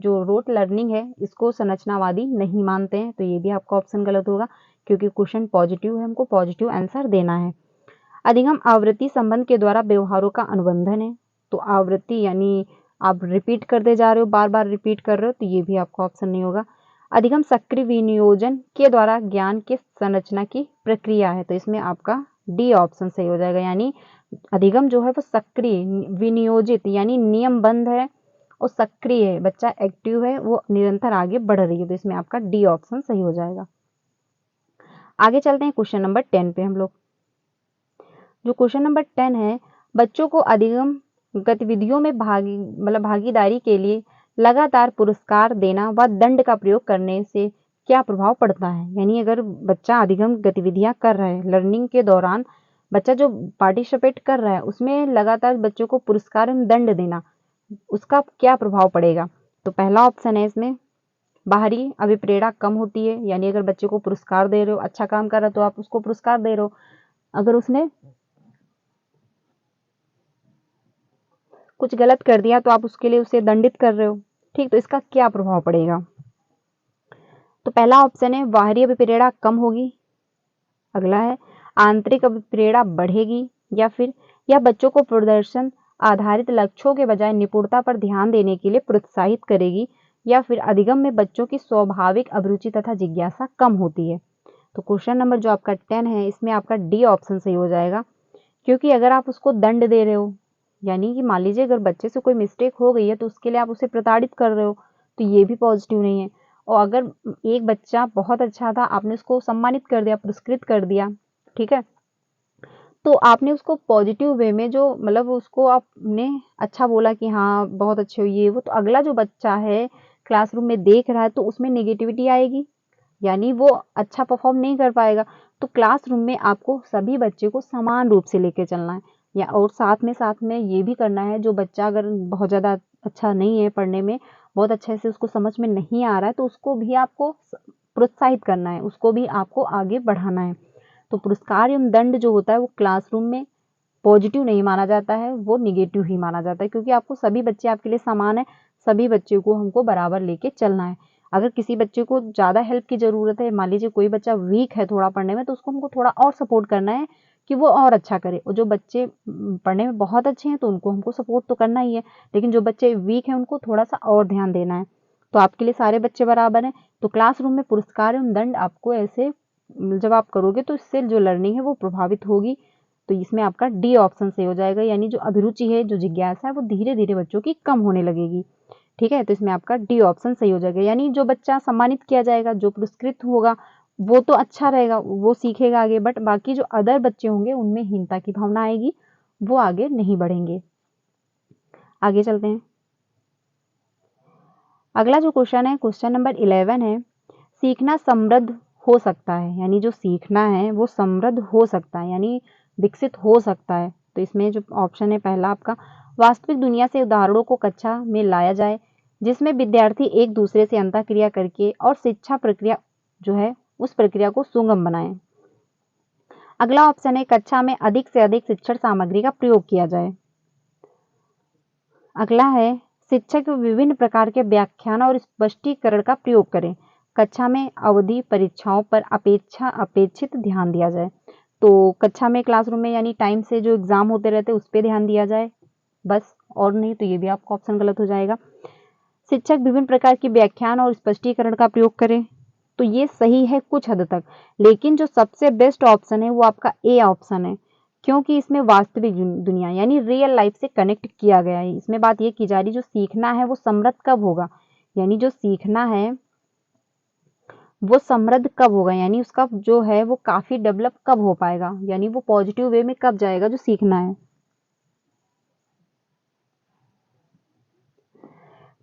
जो रोट लर्निंग है इसको संरचनावादी नहीं मानते हैं। तो ये भी आपका ऑप्शन गलत होगा, क्योंकि क्वेश्चन पॉजिटिव है, हमको पॉजिटिव आंसर देना है। अधिगम आवृत्ति संबंध के द्वारा व्यवहारों का अनुबंधन है। तो आवृत्ति यानी आप रिपीट करते जा रहे हो, बार बार रिपीट कर रहे हो, तो ये भी आपका ऑप्शन नहीं होगा। अधिगम सक्रिय विनियोजन के द्वारा ज्ञान के संरचना की प्रक्रिया है। तो इसमें आपका डी ऑप्शन सही हो जाएगा, यानी अधिगम जो है वो सक्रिय विनियोजित यानी नियमबद्ध है और सक्रिय है, बच्चा एक्टिव है, वो निरंतर आगे बढ़ रही है। तो इसमें आपका डी ऑप्शन सही हो जाएगा। आगे चलते हैं क्वेश्चन नंबर 10 पे हम लोग। जो क्वेश्चन नंबर 10 है, बच्चों को अधिगम गतिविधियों में भागीदारी के लिए लगातार पुरस्कार देना व दंड का प्रयोग करने से क्या प्रभाव पड़ता है। यानी अगर बच्चा अधिगम गतिविधियां कर रहा है, लर्निंग के दौरान बच्चा जो पार्टिसिपेट कर रहा है उसमें लगातार बच्चों को पुरस्कार एवं दंड देना, उसका क्या प्रभाव पड़ेगा। तो पहला ऑप्शन है इसमें बाहरी अभिप्रेरणा कम होती है, यानी अगर बच्चे को पुरस्कार दे रहे हो, अच्छा काम कर रहा है तो आप उसको पुरस्कार दे रहे हो, अगर उसने कुछ गलत कर दिया तो आप उसके लिए उसे दंडित कर रहे हो। ठीक, तो इसका क्या प्रभाव पड़ेगा। तो पहला ऑप्शन है बाहरी अभिप्रेरणा कम होगी। अगला है आंतरिक अभिप्रेरणा बढ़ेगी, या फिर यह बच्चों को प्रदर्शन आधारित लक्ष्यों के बजाय निपुणता पर ध्यान देने के लिए प्रोत्साहित करेगी, या फिर अधिगम में बच्चों की स्वाभाविक अभिरुचि तथा जिज्ञासा कम होती है। तो क्वेश्चन नंबर जो आपका 10 है इसमें आपका डी ऑप्शन सही हो जाएगा, क्योंकि अगर आप उसको दंड दे रहे हो, यानी कि मान लीजिए अगर बच्चे से कोई मिस्टेक हो गई है तो उसके लिए आप उसे प्रताड़ित कर रहे हो, तो ये भी पॉजिटिव नहीं है। और अगर एक बच्चा बहुत अच्छा था, आपने उसको सम्मानित कर दिया, पुरस्कृत कर दिया, ठीक है, तो आपने उसको पॉजिटिव वे में जो मतलब उसको आपने अच्छा बोला कि हाँ बहुत अच्छे हो ये वो, तो अगला जो बच्चा है क्लासरूम में देख रहा है तो उसमें नेगेटिविटी आएगी, यानी वो अच्छा परफॉर्म नहीं कर पाएगा। तो क्लासरूम में आपको सभी बच्चे को समान रूप से लेके चलना है, या और साथ में ये भी करना है, जो बच्चा अगर बहुत ज़्यादा अच्छा नहीं है पढ़ने में, बहुत अच्छे से उसको समझ में नहीं आ रहा है, तो उसको भी आपको प्रोत्साहित करना है, उसको भी आपको आगे बढ़ाना है। तो पुरस्कार एवं दंड जो होता है वो क्लासरूम में पॉजिटिव नहीं माना जाता है, वो निगेटिव ही माना जाता है, क्योंकि आपको सभी बच्चे आपके लिए समान है, सभी बच्चे को हमको बराबर लेके चलना है। अगर किसी बच्चे को ज़्यादा हेल्प की ज़रूरत है, मान लीजिए कोई बच्चा वीक है थोड़ा पढ़ने में, तो उसको हमको थोड़ा और सपोर्ट करना है कि वो और अच्छा करे। और जो बच्चे पढ़ने में बहुत अच्छे हैं तो उनको हमको सपोर्ट तो करना ही है, लेकिन जो बच्चे वीक हैं उनको थोड़ा सा और ध्यान देना है। तो आपके लिए सारे बच्चे बराबर हैं। तो क्लासरूम में पुरस्कार एवं दंड आपको ऐसे जब आप करोगे तो इससे जो लर्निंग है वो प्रभावित होगी। तो इसमें आपका डी ऑप्शन सही हो जाएगा, यानी जो अभिरुचि है, जो जिज्ञासा है, वो धीरे धीरे बच्चों की कम होने लगेगी। ठीक है, तो इसमें आपका डी ऑप्शन सही हो जाएगा, यानी जो बच्चा सम्मानित किया जाएगा, जो पुरस्कृत होगा, वो तो अच्छा रहेगा, वो सीखेगा आगे, बट बाकी जो अदर बच्चे होंगे उनमें हीनता की भावना आएगी, वो आगे नहीं बढ़ेंगे। आगे चलते हैं। अगला जो क्वेश्चन है, क्वेश्चन नंबर 11 है, सीखना समृद्ध हो सकता है, यानी जो सीखना है वो समृद्ध हो सकता है, यानी विकसित हो सकता है। तो इसमें जो ऑप्शन है पहला आपका वास्तविक दुनिया से उदाहरणों को कक्षा में लाया जाए, जिसमें विद्यार्थी एक दूसरे से अंतःक्रिया करके और शिक्षा प्रक्रिया जो है उस प्रक्रिया को सुगम बनाएं। अगला ऑप्शन है कक्षा में अधिक से अधिक शिक्षण सामग्री का प्रयोग किया जाए। अगला है शिक्षक विभिन्न प्रकार के व्याख्यान और स्पष्टीकरण का प्रयोग करें। कक्षा में अवधि परीक्षाओं पर अपेक्षित ध्यान दिया जाए। तो कक्षा में क्लासरूम में यानी टाइम से जो एग्जाम होते रहते हैं उस पर ध्यान दिया जाए बस, और नहीं तो ये भी आपका ऑप्शन गलत हो जाएगा। शिक्षक विभिन्न प्रकार के व्याख्यान और स्पष्टीकरण का प्रयोग करें, तो ये सही है कुछ हद तक, लेकिन जो सबसे बेस्ट ऑप्शन है वो आपका ए ऑप्शन है, क्योंकि इसमें वास्तविक दुनिया यानी रियल लाइफ से कनेक्ट किया गया है। इसमें बात ये की जा रही जो सीखना है वो समृद्ध कब होगा, यानी जो सीखना है वो समृद्ध कब होगा, यानी उसका जो है वो काफी डेवलप कब हो पाएगा, यानी वो पॉजिटिव वे में कब जाएगा जो सीखना है।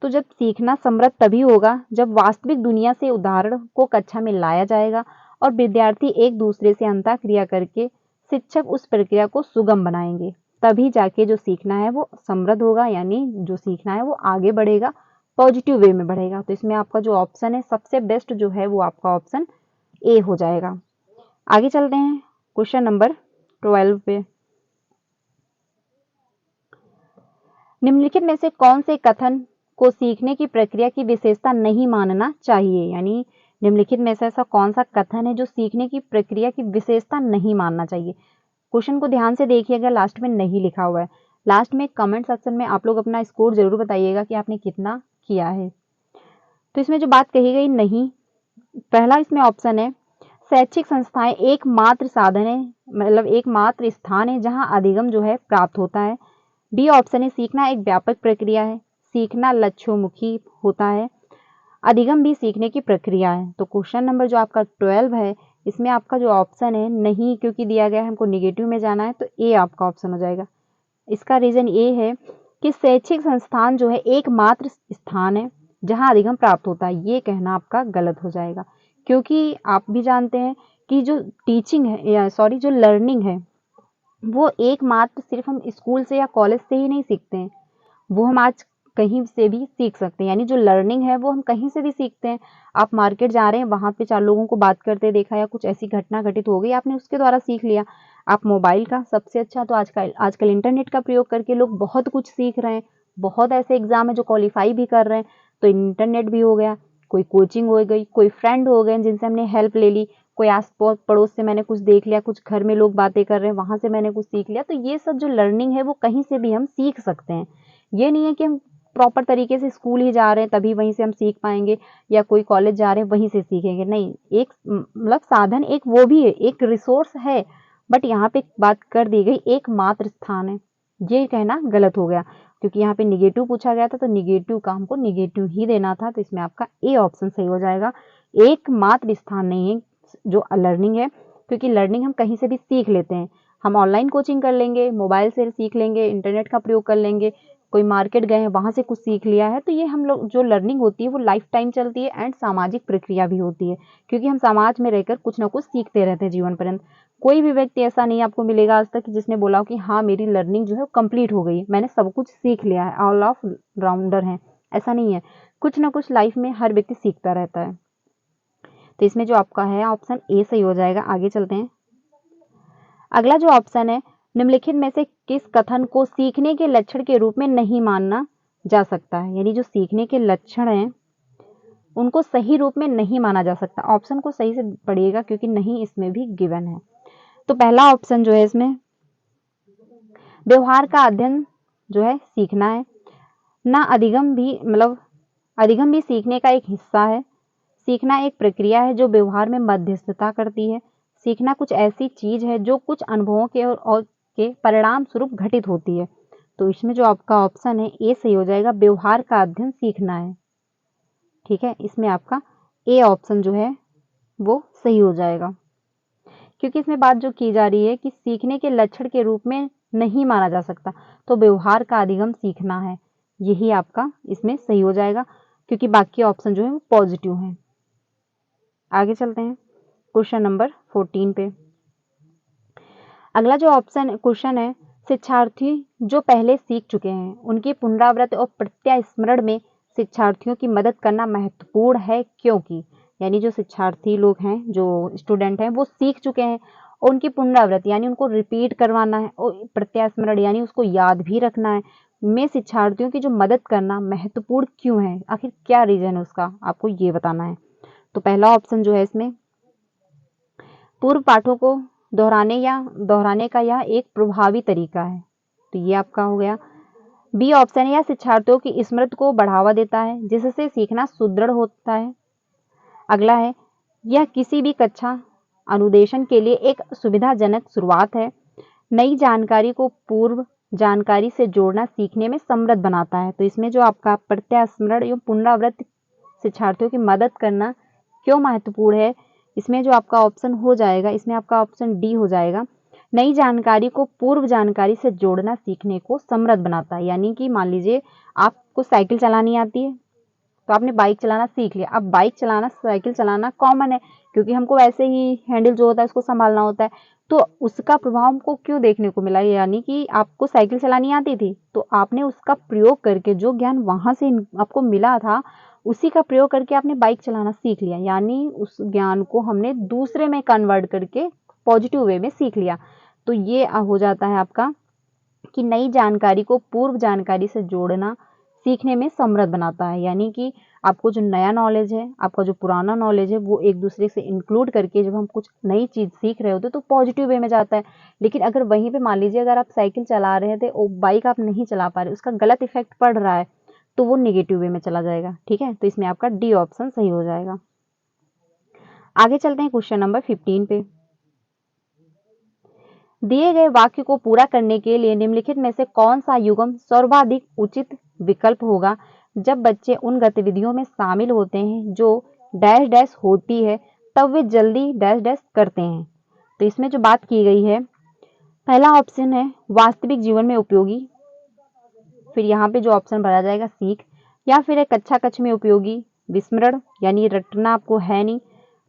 तो जब सीखना समृद्ध तभी होगा जब वास्तविक दुनिया से उदाहरण को कक्षा में लाया जाएगा और विद्यार्थी एक दूसरे से अंतःक्रिया करके शिक्षक उस प्रक्रिया को सुगम बनाएंगे, तभी जाके जो सीखना है वो समृद्ध होगा, यानी जो सीखना है वो आगे बढ़ेगा, पॉजिटिव वे में बढ़ेगा। तो इसमें आपका जो ऑप्शन है सबसे बेस्ट जो है वो आपका ऑप्शन ए हो जाएगा। आगे चलते हैं क्वेश्चन नंबर 12 पे। निम्नलिखित में से कौन से कथन को सीखने की प्रक्रिया की विशेषता नहीं मानना चाहिए, यानी निम्नलिखित में से ऐसा कौन सा कथन है जो सीखने की प्रक्रिया की विशेषता नहीं मानना चाहिए। क्वेश्चन को ध्यान से देखिएगा, लास्ट में नहीं लिखा हुआ है। लास्ट में कमेंट सेक्शन में आप लोग अपना स्कोर जरूर बताइएगा कि आपने कितना किया है। तो इसमें जो बात कही गई नहीं, पहला इसमें ऑप्शन है शैक्षिक संस्थाएं एकमात्र साधन है, मतलब एकमात्र स्थान है जहां अधिगम जो है प्राप्त होता है। बी ऑप्शन है सीखना एक व्यापक प्रक्रिया है, सीखना लक्ष्योन्मुखी होता है, अधिगम भी सीखने की प्रक्रिया है। तो क्वेश्चन नंबर जो आपका 12 है इसमें आपका जो ऑप्शन है नहीं, क्योंकि दिया गया है हमको निगेटिव में जाना है, तो ए आपका ऑप्शन हो जाएगा। इसका रीजन ये है कि शैक्षिक संस्थान जो है एकमात्र स्थान है जहां अधिगम प्राप्त होता है, ये कहना आपका गलत हो जाएगा, क्योंकि आप भी जानते हैं कि जो टीचिंग है या सॉरी जो लर्निंग है वो एकमात्र सिर्फ हम स्कूल से या कॉलेज से ही नहीं सीखते हैं, वो हम आज कहीं से भी सीख सकते हैं, यानी जो लर्निंग है वो हम कहीं से भी सीखते हैं। आप मार्केट जा रहे हैं, वहां पे 4 लोगों को बात करते देखा या कुछ ऐसी घटना घटित हो गई, आपने उसके द्वारा सीख लिया। आप मोबाइल का सबसे अच्छा तो आजकल इंटरनेट का प्रयोग करके लोग बहुत कुछ सीख रहे हैं, बहुत ऐसे एग्जाम है जो क्वालिफाई भी कर रहे हैं, तो इंटरनेट भी हो गया, कोई कोचिंग हो गई, कोई फ्रेंड हो गए जिनसे हमने हेल्प ले ली, कोई आस पड़ोस से मैंने कुछ देख लिया, कुछ घर में लोग बातें कर रहे हैं वहां से मैंने कुछ सीख लिया। तो ये सब जो लर्निंग है वो कहीं से भी हम सीख सकते हैं। ये नहीं है कि हम प्रॉपर तरीके से स्कूल ही जा रहे हैं तभी वहीं से हम सीख पाएंगे, या कोई कॉलेज जा रहे हैं वहीं से सीखेंगे, नहीं। एक मतलब साधन एक वो भी है, एक रिसोर्स है, बट यहाँ पे बात कर दी गई एकमात्र स्थान है, ये कहना गलत हो गया, क्योंकि यहाँ पे निगेटिव पूछा गया था तो निगेटिव का हमको निगेटिव ही देना था। तो इसमें आपका ए ऑप्शन सही हो जाएगा। एकमात्र स्थान नहीं है जो लर्निंग है, क्योंकि लर्निंग हम कहीं से भी सीख लेते हैं, हम ऑनलाइन कोचिंग कर लेंगे, मोबाइल से सीख लेंगे, इंटरनेट का प्रयोग कर लेंगे, कोई मार्केट गए हैं वहां से कुछ सीख लिया है, तो ये हम लोग जो लर्निंग होती है वो लाइफ टाइम चलती है एंड सामाजिक प्रक्रिया भी होती है, क्योंकि हम समाज में रहकर कुछ ना कुछ सीखते रहते हैं जीवन पर्यंत। कोई भी व्यक्ति ऐसा नहीं आपको मिलेगा आज तक कि जिसने बोला हो कि हाँ मेरी लर्निंग जो है कंप्लीट हो गई, मैंने सब कुछ सीख लिया है, ऑल ऑफ राउंडर है, ऐसा नहीं है। कुछ ना कुछ लाइफ में हर व्यक्ति सीखता रहता है। तो इसमें जो आपका है ऑप्शन ए सही हो जाएगा। आगे चलते हैं। अगला जो ऑप्शन है निम्नलिखित में से किस कथन को सीखने के लक्षण के रूप में नहीं मानना जा सकता है, यानी जो सीखने के लक्षण हैं उनको सही रूप में नहीं माना जा सकता। ऑप्शन को सही से पढ़िएगा क्योंकि नहीं इसमें भी गिवन है। तो पहला ऑप्शन जो है इसमें व्यवहार का अध्ययन जो है सीखना है ना, अधिगम भी सीखने का एक हिस्सा है। सीखना एक प्रक्रिया है जो व्यवहार में मध्यस्थता करती है। सीखना कुछ ऐसी चीज है जो कुछ अनुभवों के और के परिणाम स्वरूप घटित होती है। तो इसमें जो आपका ऑप्शन है ए सही हो जाएगा, व्यवहार का अध्ययन सीखना है। ठीक है, इसमें आपका ए ऑप्शन जो है वो सही हो जाएगा, क्योंकि इसमें बात जो की जा रही है कि सीखने के लक्षण के रूप में नहीं माना जा सकता, तो व्यवहार का अधिगम सीखना है, यही आपका इसमें सही हो जाएगा, क्योंकि बाकी ऑप्शन जो है वो पॉजिटिव हैं। आगे चलते हैं क्वेश्चन नंबर 14 पे। अगला जो ऑप्शन क्वेश्चन है शिक्षार्थी जो पहले सीख चुके हैं उनकी पुनरावृत्ति और प्रत्यास्मरण में शिक्षार्थियों की मदद करना महत्वपूर्ण है क्योंकि, यानी जो शिक्षार्थी लोग हैं, जो स्टूडेंट हैं, वो सीख चुके हैं और उनकी पुनरावृत्ति यानी उनको रिपीट करवाना है और प्रत्यास्मरण यानी उसको याद भी रखना है में शिक्षार्थियों की जो मदद करना महत्वपूर्ण क्यों है, आखिर क्या रीजन है उसका, आपको ये बताना है। तो पहला ऑप्शन जो है इसमें, पूर्व पाठों को दोहराने का यह एक प्रभावी तरीका है, तो ये आपका हो गया। बी ऑप्शन है, यह शिक्षार्थियों की स्मृति को बढ़ावा देता है जिससे सीखना सुदृढ़ होता है। अगला है, यह किसी भी कक्षा अनुदेशन के लिए एक सुविधाजनक शुरुआत है। नई जानकारी को पूर्व जानकारी से जोड़ना सीखने में समृद्ध बनाता है। तो इसमें जो आपका प्रत्यास्मरण एवं पुनरावृत्ति शिक्षार्थियों की मदद करना क्यों महत्वपूर्ण है, इसमें जो आपका ऑप्शन हो जाएगा, इसमें आपका ऑप्शन डी हो जाएगा। नई जानकारी को पूर्व जानकारी से जोड़ना सीखने को समृद्ध बनाता है। यानी कि मान लीजिए आपको साइकिल चलानी आती है, तो आपने बाइक चलाना सीख लिया। अब बाइक चलाना, साइकिल चलाना कॉमन है क्योंकि हमको वैसे ही हैंडल जो होता है उसको संभालना होता है, तो उसका प्रभाव हमको क्यों देखने को मिला, यानी कि आपको साइकिल चलानी आती थी तो आपने उसका प्रयोग करके जो ज्ञान वहां से आपको मिला था उसी का प्रयोग करके आपने बाइक चलाना सीख लिया, यानी उस ज्ञान को हमने दूसरे में कन्वर्ट करके पॉजिटिव वे में सीख लिया। तो ये हो जाता है आपका कि नई जानकारी को पूर्व जानकारी से जोड़ना सीखने में समृद्ध बनाता है। यानी कि आपको जो नया नॉलेज है, आपका जो पुराना नॉलेज है, वो एक दूसरे से इंक्लूड करके जब हम कुछ नई चीज सीख रहे होते तो पॉजिटिव वे में जाता है। लेकिन अगर वहीं पे मान लीजिए अगर आप साइकिल चला रहे थे और बाइक आप नहीं चला पा रहे, उसका गलत इफेक्ट पड़ रहा है, तो वो निगेटिव वे में चला जाएगा। ठीक है, तो इसमें आपका डी ऑप्शन सही हो जाएगा। आगे चलते हैं क्वेश्चन नंबर 15 पे। दिए गए वाक्य को पूरा करने के लिए निम्नलिखित में से कौन सा युग्म सर्वाधिक उचित विकल्प होगा। जब बच्चे उन गतिविधियों में शामिल होते हैं जो डैश डैश होती है तब वे जल्दी डैश डैश करते हैं। तो इसमें जो बात की गई है, पहला ऑप्शन है वास्तविक जीवन में उपयोगी, फिर यहाँ पे जो ऑप्शन भरा जाएगा सीख, या फिर है कक्षा कक्ष में उपयोगी, विस्मरण यानी रटना आपको है नहीं,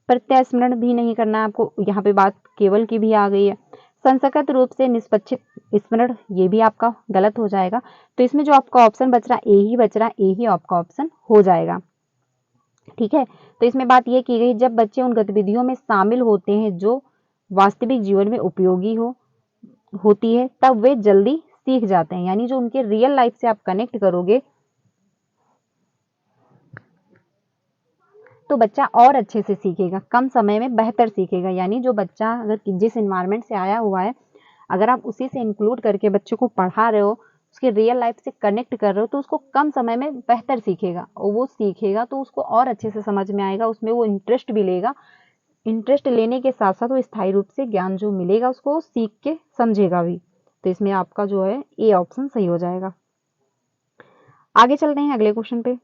प्रत्यास्मरण भी नहीं करना आपको, यहाँ पे बात केवल की भी आ गई है, संसकत रूप से निष्पक्षित स्मरण, ये भी आपका गलत हो जाएगा। तो इसमें जो आपका ऑप्शन बच रहा ए ही बच रहा, ए ही आपका ऑप्शन हो जाएगा। ठीक है, तो इसमें बात ये की गई जब बच्चे उन गतिविधियों में शामिल होते हैं जो वास्तविक जीवन में उपयोगी होती है तब वे जल्दी सीख जाते हैं। यानी जो उनके रियल लाइफ से आप कनेक्ट करोगे तो बच्चा और अच्छे से सीखेगा, कम समय में बेहतर सीखेगा। यानी जो बच्चा अगर जिस इन्वायरमेंट से आया हुआ है, अगर आप उसी से इंक्लूड करके बच्चे को पढ़ा रहे हो, उसकी रियल लाइफ से कनेक्ट कर रहे हो, तो उसको कम समय में बेहतर सीखेगा और वो सीखेगा तो उसको और अच्छे से समझ में आएगा, उसमें वो इंटरेस्ट भी लेगा। इंटरेस्ट लेने के साथ साथ वो स्थायी रूप से ज्ञान जो मिलेगा उसको सीख के समझेगा भी। तो इसमें आपका जो है ए ऑप्शन सही हो जाएगा। आगे चलते हैं अगले क्वेश्चन पे।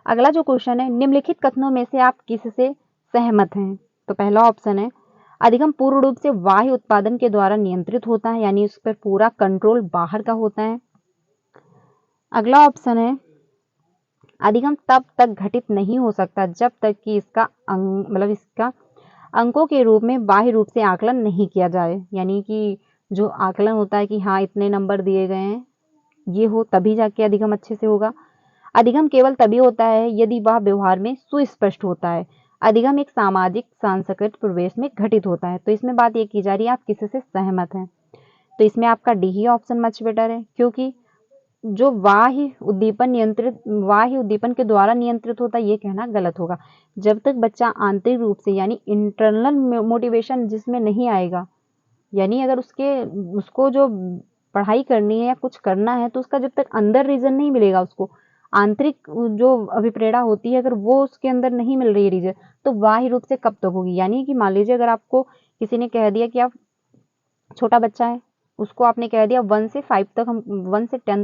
अगला जो क्वेश्चन है, निम्नलिखित कथनों में से आप किससे सहमत हैं। तो पहला ऑप्शन है अधिगम पूर्ण रूप से बाह्य उत्पादन के द्वारा नियंत्रित होता है, यानी उस पर पूरा कंट्रोल बाहर का होता है। अगला ऑप्शन है अधिगम तब तक घटित नहीं हो सकता जब तक कि इसका इसका अंकों के रूप में बाह्य रूप से आकलन नहीं किया जाए। यानी कि जो आकलन होता है कि हाँ इतने नंबर दिए गए हैं, ये हो तभी जाके अधिगम अच्छे से होगा। अधिगम केवल तभी होता है यदि वह व्यवहार में सुस्पष्ट होता है। अधिगम एक सामाजिक सांस्कृतिक परिवेश में घटित होता है। तो इसमें बात ये की जा रही है आप किससे सहमत हैं। तो इसमें आपका डी ही ऑप्शन मच बेटर है, क्योंकि जो बाह्य उद्दीपन के द्वारा नियंत्रित होता है ये कहना गलत होगा। जब तक बच्चा आंतरिक रूप से यानी इंटरनल मोटिवेशन जिसमें नहीं आएगा, यानी अगर उसको जो पढ़ाई करनी है या कुछ करना है तो उसका जब तक अंदर रीजन नहीं मिलेगा, उसको आंतरिक जो अभिप्रेरणा होती है अगर वो उसके अंदर नहीं मिल रही है रीजन, तो बाह्य रूप से कब तक होगी। यानी कि मान लीजिए अगर आपको किसी ने कह दिया कि आप छोटा बच्चा है, उसको आपने कह दिया 1 से 10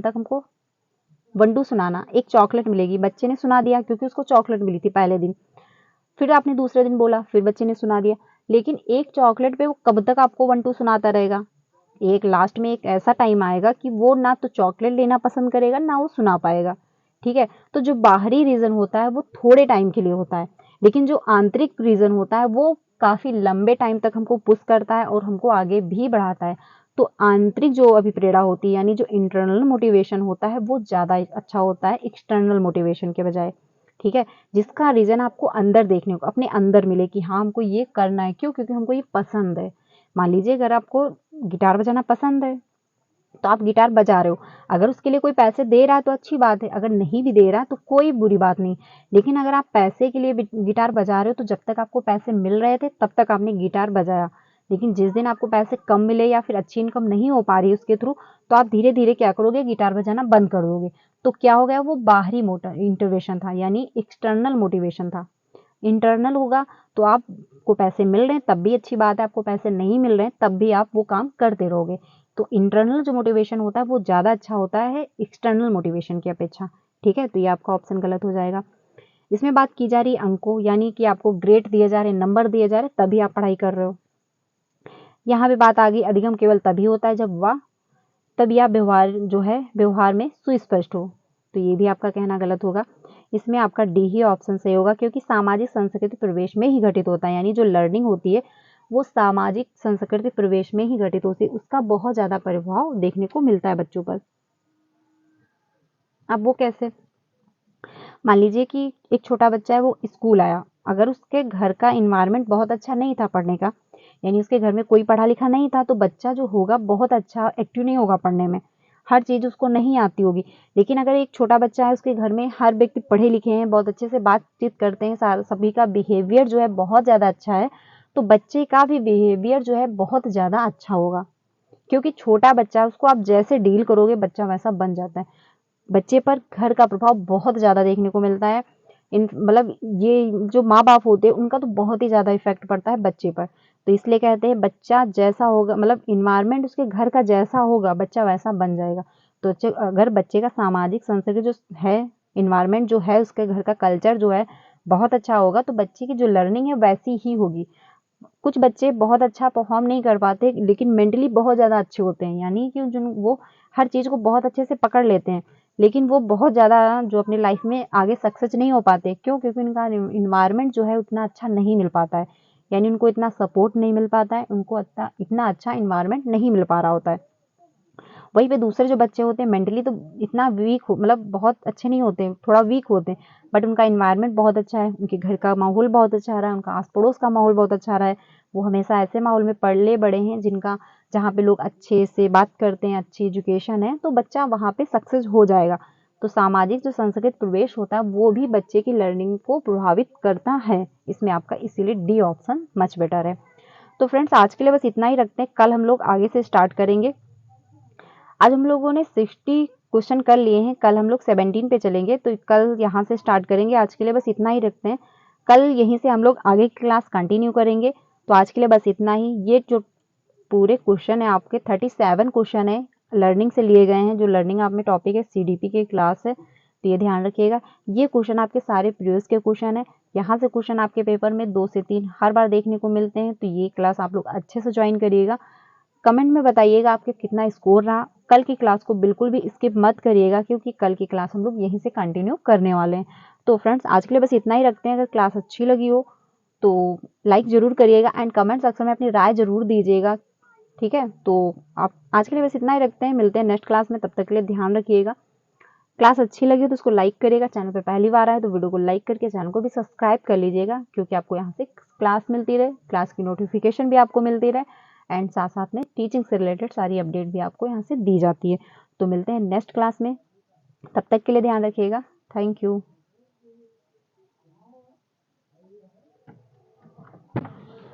तक हमको 1 2 सुनाना, एक चॉकलेट मिलेगी। बच्चे ने सुना दिया क्योंकि उसको चॉकलेट मिली थी पहले दिन, फिर आपने दूसरे दिन बोला, फिर बच्चे ने सुना दिया। लेकिन एक चॉकलेट पे वो कब तक आपको 1 2 सुनाता रहेगा। एक लास्ट में एक ऐसा टाइम आएगा कि वो ना तो चॉकलेट लेना पसंद करेगा ना वो सुना पाएगा। ठीक है, तो जो बाहरी रीजन होता है वो थोड़े टाइम के लिए होता है, लेकिन जो आंतरिक रीजन होता है वो काफी लंबे टाइम तक हमको पुश करता है और हमको आगे भी बढ़ाता है। तो आंतरिक जो अभिप्रेरणा होती है यानी जो इंटरनल मोटिवेशन होता है वो ज़्यादा अच्छा होता है एक्सटर्नल मोटिवेशन के बजाय। ठीक है, जिसका रीज़न आपको अंदर देखने को अपने अंदर मिले कि हाँ हमको ये करना है, क्यों? क्योंकि हमको ये पसंद है। मान लीजिए अगर आपको गिटार बजाना पसंद है तो आप गिटार बजा रहे हो, अगर उसके लिए कोई पैसे दे रहा है तो अच्छी बात है, अगर नहीं भी दे रहा है तो कोई बुरी बात नहीं। लेकिन अगर आप पैसे के लिए गिटार बजा रहे हो तो जब तक आपको पैसे मिल रहे थे तब तक आपने गिटार बजाया, लेकिन जिस दिन आपको पैसे कम मिले या फिर अच्छी इनकम नहीं हो पा रही है उसके थ्रू, तो आप धीरे धीरे क्या करोगे, गिटार बजाना बंद कर दोगे। तो क्या हो गया, वो बाहरी मोटर इंटरवेशन था यानी एक्सटर्नल मोटिवेशन था। इंटरनल होगा तो आपको पैसे मिल रहे हैं तब भी अच्छी बात है, आपको पैसे नहीं मिल रहे हैं तब भी आप वो काम करते रहोगे। तो इंटरनल जो मोटिवेशन होता है वो ज़्यादा अच्छा होता है एक्सटर्नल मोटिवेशन की अपेक्षा। ठीक है, तो ये आपका ऑप्शन गलत हो जाएगा। इसमें बात की जा रही है अंकों, यानी कि आपको ग्रेड दिए जा रहे हैं, नंबर दिए जा रहे हैं, तभी आप पढ़ाई कर रहे हो। यहाँ पे बात आ गई अधिगम केवल तभी होता है जब वह तब या व्यवहार जो है व्यवहार में सुस्पष्ट हो, तो ये भी आपका कहना गलत होगा। इसमें आपका डी ही ऑप्शन सही होगा, क्योंकि सामाजिक संस्कृति प्रवेश में ही घटित होता है, यानी जो लर्निंग होती है वो सामाजिक संस्कृति प्रवेश में ही घटित होती है, उसका बहुत ज़्यादा प्रभाव देखने को मिलता है बच्चों पर। अब वो कैसे, मान लीजिए कि एक छोटा बच्चा है वो स्कूल आया, अगर उसके घर का इन्वायरमेंट बहुत अच्छा नहीं था पढ़ने का, यानी उसके घर में कोई पढ़ा लिखा नहीं था, तो बच्चा जो होगा बहुत अच्छा एक्टिव नहीं होगा पढ़ने में, हर चीज़ उसको नहीं आती होगी। लेकिन अगर एक छोटा बच्चा है उसके घर में हर व्यक्ति पढ़े लिखे हैं, बहुत अच्छे से बातचीत करते हैं, सभी का बिहेवियर जो है बहुत ज़्यादा अच्छा है, तो बच्चे का भी बिहेवियर जो है बहुत ज़्यादा अच्छा होगा, क्योंकि छोटा बच्चा उसको आप जैसे डील करोगे बच्चा वैसा बन जाता है। बच्चे पर घर का प्रभाव बहुत ज़्यादा देखने को मिलता है। इन मतलब ये जो माँ-बाप होते हैं उनका तो बहुत ही ज़्यादा इफ़ेक्ट पड़ता है बच्चे पर। तो इसलिए कहते हैं बच्चा जैसा होगा, मतलब एनवायरनमेंट उसके घर का जैसा होगा बच्चा वैसा बन जाएगा। तो अगर बच्चे का सामाजिक संस्कृति जो है, एनवायरनमेंट जो है, उसके घर का कल्चर जो है बहुत अच्छा होगा, तो बच्चे की जो लर्निंग है वैसी ही होगी। कुछ बच्चे बहुत अच्छा परफॉर्म नहीं कर पाते लेकिन मेंटली बहुत ज़्यादा अच्छे होते हैं, यानी कि जो वो हर चीज़ को बहुत अच्छे से पकड़ लेते हैं, लेकिन वो बहुत ज़्यादा जो अपनी लाइफ में आगे सक्सेस नहीं हो पाते। क्यों? क्योंकि उनका इन्वायरमेंट जो है उतना अच्छा नहीं मिल पाता है, यानी उनको इतना सपोर्ट नहीं मिल पाता है, उनको इतना अच्छा इन्वायरमेंट नहीं मिल पा रहा होता है। वहीं पे दूसरे जो बच्चे होते हैं मेंटली तो इतना वीक हो, मतलब बहुत अच्छे नहीं होते, थोड़ा वीक होते हैं, बट उनका इन्वायरमेंट बहुत अच्छा है, उनके घर का माहौल बहुत अच्छा रहा है, उनका आस पड़ोस का माहौल बहुत अच्छा रहा है, वो हमेशा ऐसे माहौल में पले बड़े हैं जहाँ पे लोग अच्छे से बात करते हैं, अच्छी एजुकेशन है, तो बच्चा वहाँ पे सक्सेस हो जाएगा। तो सामाजिक जो संस्कृत प्रवेश होता है वो भी बच्चे की लर्निंग को प्रभावित करता है। इसमें आपका इसीलिए डी ऑप्शन मच बेटर है। तो फ्रेंड्स आज के लिए बस इतना ही रखते हैं, कल हम लोग आगे से स्टार्ट करेंगे। आज हम लोगों ने 60 क्वेश्चन कर लिए हैं, कल हम लोग 17 पे चलेंगे, तो कल यहाँ से स्टार्ट करेंगे। आज के लिए बस इतना ही रखते हैं, कल यहीं से हम लोग आगे की क्लास कंटिन्यू करेंगे। तो आज के लिए बस इतना ही। ये जो पूरे क्वेश्चन है आपके 37 क्वेश्चन है लर्निंग से लिए गए हैं, जो लर्निंग आप में टॉपिक है सीडीपी की क्लास है, तो ये ध्यान रखिएगा। ये क्वेश्चन आपके सारे प्रीवियस के क्वेश्चन है, यहाँ से क्वेश्चन आपके पेपर में 2 से 3 हर बार देखने को मिलते हैं, तो ये क्लास आप लोग अच्छे से ज्वाइन करिएगा। कमेंट में बताइएगा आपके कितना स्कोर रहा। कल की क्लास को बिल्कुल भी स्किप मत करिएगा, क्योंकि कल की क्लास हम लोग यहीं से कंटिन्यू करने वाले हैं। तो फ्रेंड्स आज के लिए बस इतना ही रखते हैं। अगर क्लास अच्छी लगी हो तो लाइक ज़रूर करिएगा एंड कमेंट सेक्शन में अपनी राय ज़रूर दीजिएगा। ठीक है, तो आप आज के लिए बस इतना ही रखते हैं, मिलते हैं नेक्स्ट क्लास में, तब तक के लिए ध्यान रखिएगा। क्लास अच्छी लगी तो उसको लाइक करिएगा, चैनल पे पहली बार आए तो वीडियो को लाइक करके चैनल को भी सब्सक्राइब कर लीजिएगा, क्योंकि आपको यहाँ से क्लास मिलती रहे, क्लास की नोटिफिकेशन भी आपको मिलती रहे एंड साथ साथ में टीचिंग से रिलेटेड सारी अपडेट भी आपको यहाँ से दी जाती है। तो मिलते हैं नेक्स्ट क्लास में, तब तक के लिए ध्यान रखिएगा। Thank you.